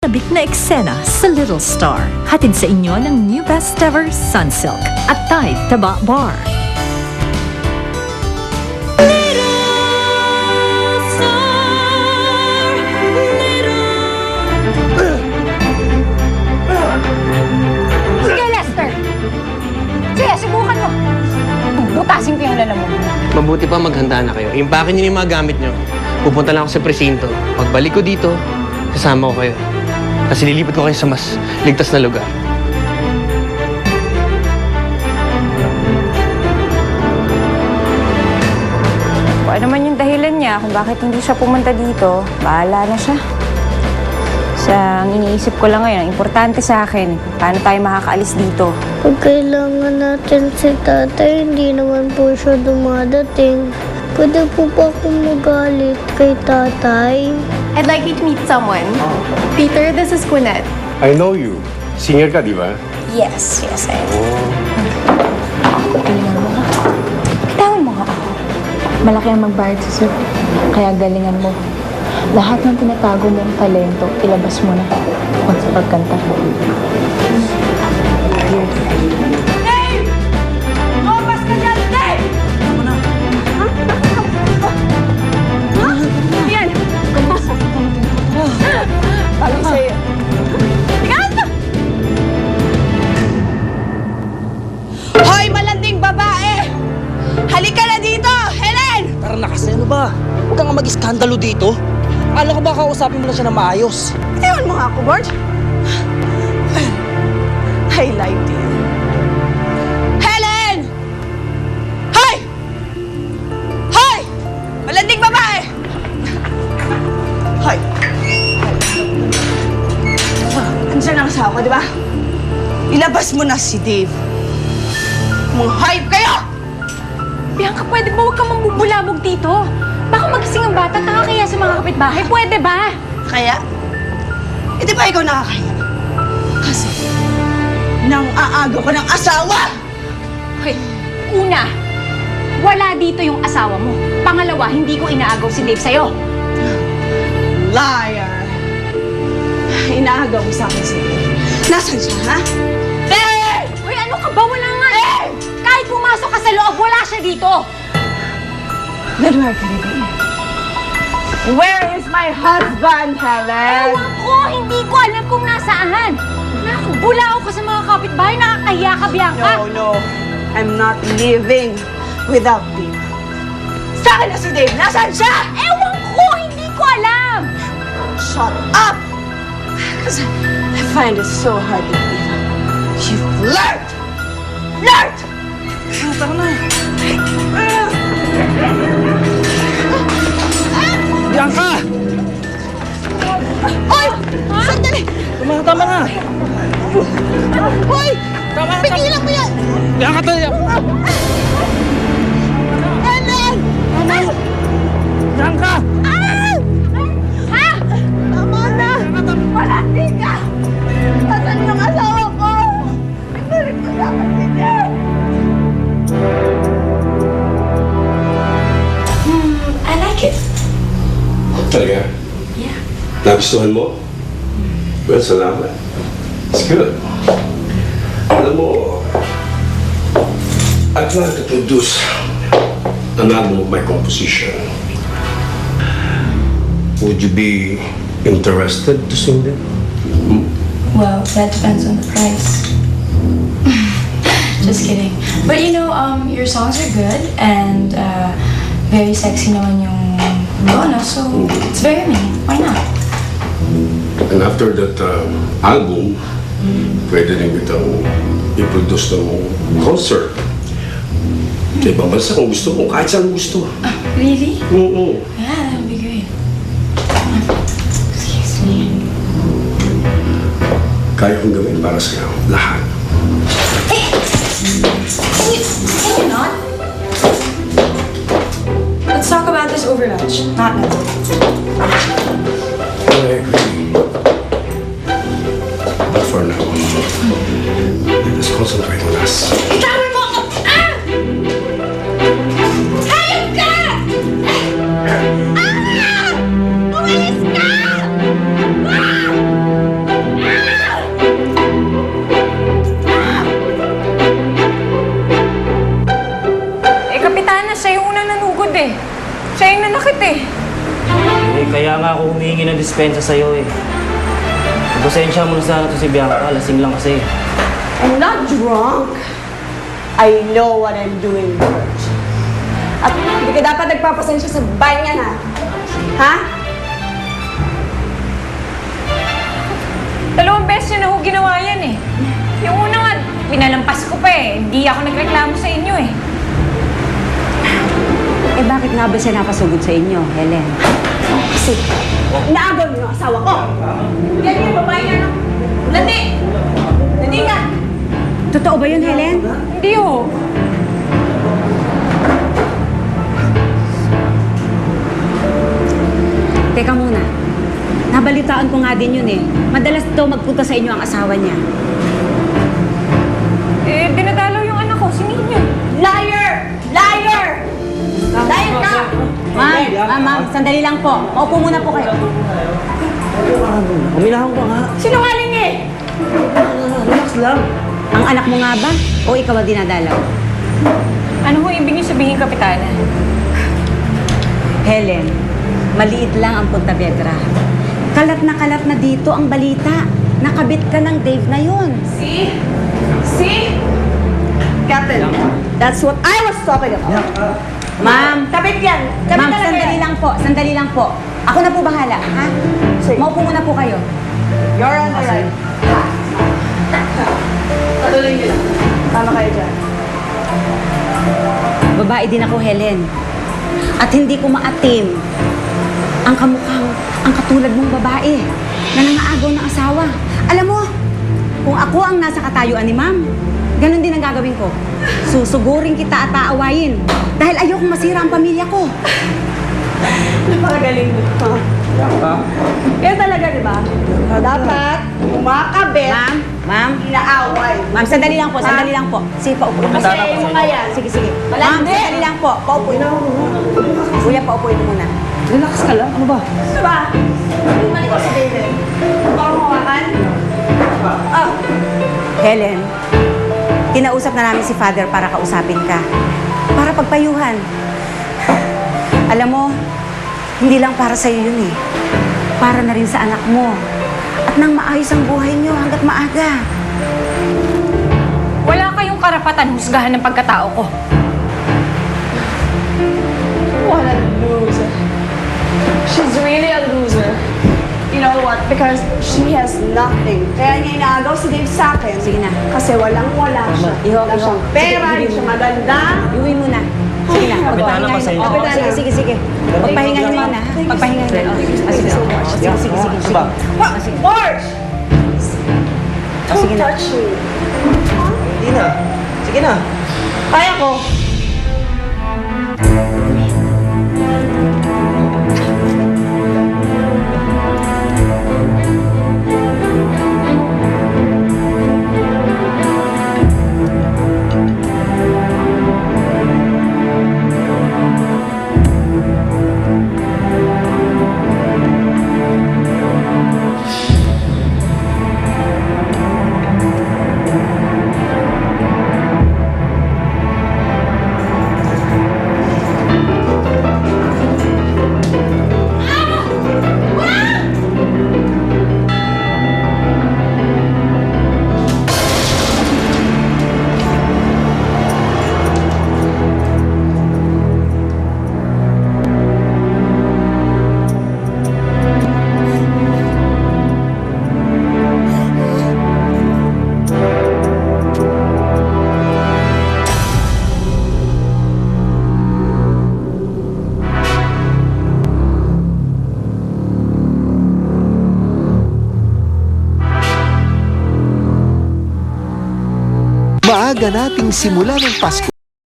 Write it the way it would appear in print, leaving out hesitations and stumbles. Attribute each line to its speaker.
Speaker 1: Sabik na eksena sa Little Star. Hatid sa inyo ng new best ever Sunsilk at Tide Taba Bar.
Speaker 2: Sige, Lester! Sige, subukan mo! Butasin ko yung lala mo.
Speaker 3: Mabuti pa maghanda na kayo. Impakin niyo yung mga gamit niyo. Pupunta lang ako sa presinto. Pagbalik ko dito, kasama ko kayo. Kasi lilipat ko kayo sa mas ligtas na lugar.
Speaker 2: Kung ano man yung dahilan niya kung bakit hindi siya pumunta dito, bahala na siya. Ang iniisip ko lang ngayon, ang importante sa akin, paano tayo makakaalis dito.
Speaker 4: Pag kailangan natin si tatay, hindi naman po siya dumadating. Pwede po ba akong magalit kay tatay?
Speaker 5: I'd like you to meet someone. Peter, this is Quinette.
Speaker 6: I know you. Singer ka, di ba?
Speaker 2: Yes, I am. Galingan mo nga. Bitawan mo nga ako.
Speaker 7: Malaki ang magbayad sa sir. Kaya galingan mo. Lahat ng tinatago mong talento, ilabas mo na pag sa pagkanta.
Speaker 2: Dave! Lumabas ka dyan, Dave! Yan! Palo sa'yo. Tignan! Hoy, malanding babae! Halika na dito, Helen!
Speaker 8: Tara na kasi, ano ba? Huwag kang mag-iskandalo dito. Alam ko ba kausapin mo lang siya na maayos?
Speaker 2: Ewan mo nga ako, Bart. I lied to you. Helen! Hoy! Hoy! Malanding babae! Hoy! Andiyan ang asawa ko, di ba? Ilabas mo na si Dave. Mga hype kayo!
Speaker 5: Bianca, pwede ba huwag kang mambubulabog dito? Baka magising ang bata at nakakaya sa mga kapitbahay. Pwede ba?
Speaker 2: Kaya, hindi ba ikaw nakakahiya? Kasi, nang aagaw ka ng asawa!
Speaker 5: Okay, una, wala dito yung asawa mo. Pangalawa, hindi ko inaagaw si Dave sa'yo.
Speaker 2: Liar! Inaagaw mo sa akin si Dave. Nasaan siya, ha? Dave!
Speaker 5: Hoy, ano ka ba? Wala nga. Kahit pumasok ka sa loob, wala siya dito.
Speaker 2: Then where can he be? Where is my husband, Helen?
Speaker 5: Ewan ko, hindi ko alam kung nasaan. Naku, bulao ka sa mga kapitbahay. Nakakahiya ka, Bianca.
Speaker 2: No. I'm not leaving without Dave. Sa akin na si Dave! Nasaan siya?
Speaker 5: Ewan ko, hindi ko alam.
Speaker 2: Shut up! Kasi I find it so hard to believe. You flirt! Flirt! Tara na.
Speaker 8: Bianca!
Speaker 2: Hoy! Sandali!
Speaker 8: Tama na!
Speaker 2: Hoy!
Speaker 8: Tama na!
Speaker 2: Pigilan mo yan!
Speaker 8: Bianca, tayo!
Speaker 2: Helen!
Speaker 8: Bianca!
Speaker 2: Ha? Tama na! Palandi ka! Nasaan yung asawa ko? Ibalik mo sa akin si Dave!
Speaker 5: I like it.
Speaker 6: Talaga?
Speaker 5: Yeah.
Speaker 6: Nagustuhan mo? Well, salamat. It's good. Alam mo, I plan to produce an album of my composition. Would you be interested to sing them?
Speaker 7: Well, that depends on the price. Just kidding. But you know, your songs are good and very sexy naman yung Lona, so it's very me. Why not?
Speaker 6: And after that album, pwede rin kitang i-produce ng concert. Sa ibang bansa kung gusto mo, kahit saan gusto.
Speaker 7: Really?
Speaker 6: Oo.
Speaker 7: Yeah, that would be great. Excuse me.
Speaker 6: Kaya kong gawin para sa'yo. Lahat.
Speaker 7: Can you not? Let's talk about this over lunch, not now.
Speaker 6: I agree. But for now, let's concentrate on us.
Speaker 5: Tama mo ako! Ah! Hayop ka! Ah! Umalis ka! Ah!
Speaker 8: humingi ng dispensa sa'yo eh. Pasensya mo na sana to si Bianca, lasing lang kasi.
Speaker 9: I'm not drunk. I know what I'm doing, George. At hindi ka dapat nagpapasensya sa banyan, ha? Ha?
Speaker 2: Dalawang beses yun ako ginawa yan eh. Yung una nga, pinalampas ko pa eh. Hindi ako nagreklamo sa inyo eh.
Speaker 10: Eh bakit nga ba siya napasugod sa inyo, Helen?
Speaker 9: Kasi, naagaw niyo ang asawa ko. Yan yung babae niya, no? Landi! Landi ka!
Speaker 10: Totoo ba yun, Helen?
Speaker 2: Hindi oh.
Speaker 10: Teka muna. Nabalitaan ko nga din yun eh. Madalas daw magpunta sa inyo ang asawa niya.
Speaker 2: Eh, dinadalaw yung anak ko, si Ninyo.
Speaker 9: Liar! Liar! Liar ka!
Speaker 10: Ma'am, sandali lang po. Maupo muna po kayo.
Speaker 8: Uminahon ka nga.
Speaker 9: Sinungaling eh!
Speaker 8: Relax lang.
Speaker 10: Ang anak mo nga ba? O ikaw ang dinadalaw?
Speaker 2: Ano ho ibig niyo sabihin, Kapitana?
Speaker 10: Helen, maliit lang ang Punta Vedra. Kalat na dito ang balita. Nakabit ka ng Dave na yun.
Speaker 9: See? See? Captain, that's what I was talking about.
Speaker 10: Ma'am,
Speaker 9: Kapit yan! Kapit
Speaker 10: ma'am,
Speaker 9: talaga
Speaker 10: sandali
Speaker 9: yan.
Speaker 10: lang po. Sandali lang po. Ako na po bahala, ha?
Speaker 9: Sige.
Speaker 10: Maupo muna po kayo.
Speaker 9: You're on the right. Patuloy niyo lang. Tama kayo dyan.
Speaker 10: Babae din ako, Helen. At hindi ko maatim ang kamukhang ang katulad mong babae na nangaagaw ng asawa. Alam mo, kung ako ang nasa katayuan ni ma'am, ganun din ang gagawin ko. Susugurin kita at aawayin dahil ayokong masira ang pamilya ko.
Speaker 9: Napakagaling mo. Yan talaga, di ba? Dapat umakabit,
Speaker 10: Ma'am,
Speaker 9: inaaway.
Speaker 10: ma'am, sandali lang po, sandali lang po. Sige, paupo.
Speaker 9: Kasi mo nga yan.
Speaker 10: Sige, sige. Ma'am,
Speaker 9: Malandi.
Speaker 10: sandali lang po. Paupo. Kuya, paupuin mo muna.
Speaker 8: Relax ka lang. Ano ba?
Speaker 9: Ano ba? Bumalik ko si David. Baka mawakan? Oh,
Speaker 10: Helen, kinausap na namin si Father para kausapin ka. Para pagpayuhan. Alam mo, hindi lang para sa'yo yun eh. Para na rin sa anak mo. At nang maayos ang buhay niyo hanggat maaga.
Speaker 2: Wala kayong karapatan husgahan ng pagkatao ko.
Speaker 9: what a loser. She's really a loser. You know what? Because she has nothing. Kaya niya inaagaw si Dave sa akin.
Speaker 10: Sige na.
Speaker 9: Kasi walang-wala siya. Wala siyang pera, hindi siya maganda.
Speaker 10: Iuwi mo na. Sige na.
Speaker 8: Kapitana,
Speaker 10: Magpahinga
Speaker 8: pasensya.
Speaker 10: yun. Oo, sige, sige. Magpahinga yun muna. ha? Magpahinga yun. Sige, sige, sige.
Speaker 8: Diba?
Speaker 9: What? Marge! Don't
Speaker 10: Sige na.
Speaker 9: touch me.
Speaker 8: Hindi na. Sige na.
Speaker 9: Kaya ko.
Speaker 11: Maaga nating simula ng Pasko